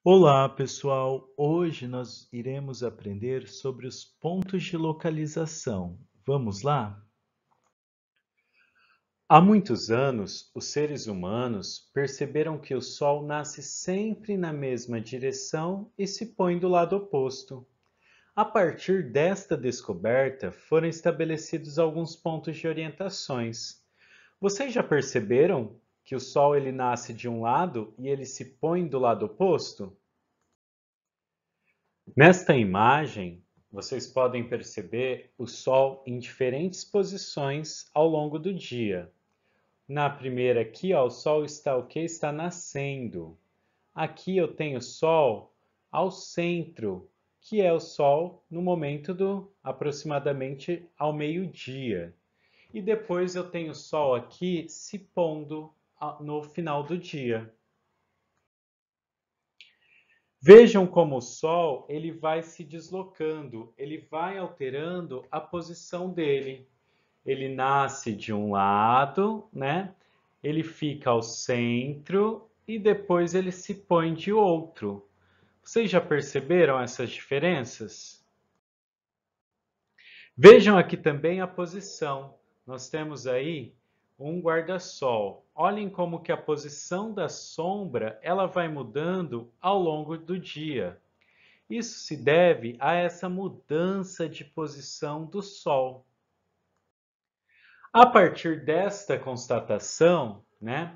Olá, pessoal! Hoje nós iremos aprender sobre os pontos de localização. Vamos lá? Há muitos anos, os seres humanos perceberam que o Sol nasce sempre na mesma direção e se põe do lado oposto. A partir desta descoberta, foram estabelecidos alguns pontos de orientações. Vocês já perceberam que o Sol ele nasce de um lado e ele se põe do lado oposto? Nesta imagem, vocês podem perceber o Sol em diferentes posições ao longo do dia. Na primeira aqui, ó, o Sol está o quê? Está nascendo. Aqui eu tenho o Sol ao centro, que é o Sol no momento do aproximadamente ao meio-dia. E depois eu tenho o Sol aqui se pondo no final do dia. Vejam como o Sol ele vai se deslocando, ele vai alterando a posição dele. Ele nasce de um lado, né? Ele fica ao centro e depois ele se põe de outro. Vocês já perceberam essas diferenças? Vejam aqui também a posição. Nós temos aí um guarda-sol. Olhem como que a posição da sombra ela vai mudando ao longo do dia. Isso se deve a essa mudança de posição do Sol. A partir desta constatação, né,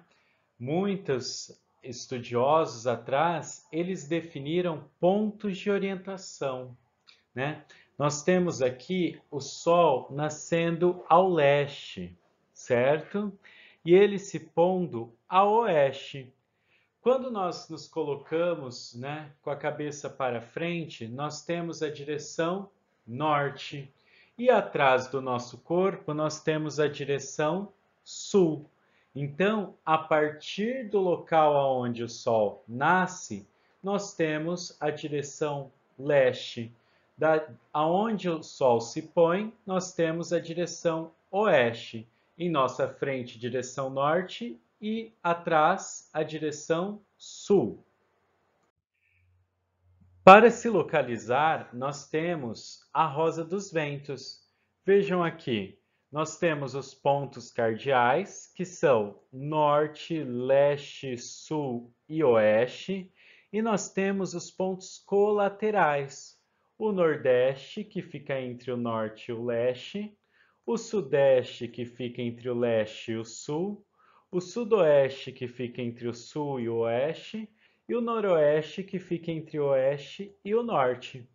muitos estudiosos atrás, eles definiram pontos de orientação, né? Nós temos aqui o Sol nascendo ao leste, certo? E ele se pondo a oeste. Quando nós nos colocamos, né, com a cabeça para frente, nós temos a direção norte. E atrás do nosso corpo, nós temos a direção sul. Então, a partir do local aonde o Sol nasce, nós temos a direção leste. Aonde o Sol se põe, nós temos a direção oeste. Em nossa frente, direção norte e atrás a direção sul. Para se localizar, nós temos a rosa dos ventos. Vejam aqui, nós temos os pontos cardeais, que são norte, leste, sul e oeste, e nós temos os pontos colaterais, o nordeste, que fica entre o norte e o leste, o sudeste, que fica entre o leste e o sul, o sudoeste, que fica entre o sul e o oeste, e o noroeste, que fica entre o oeste e o norte.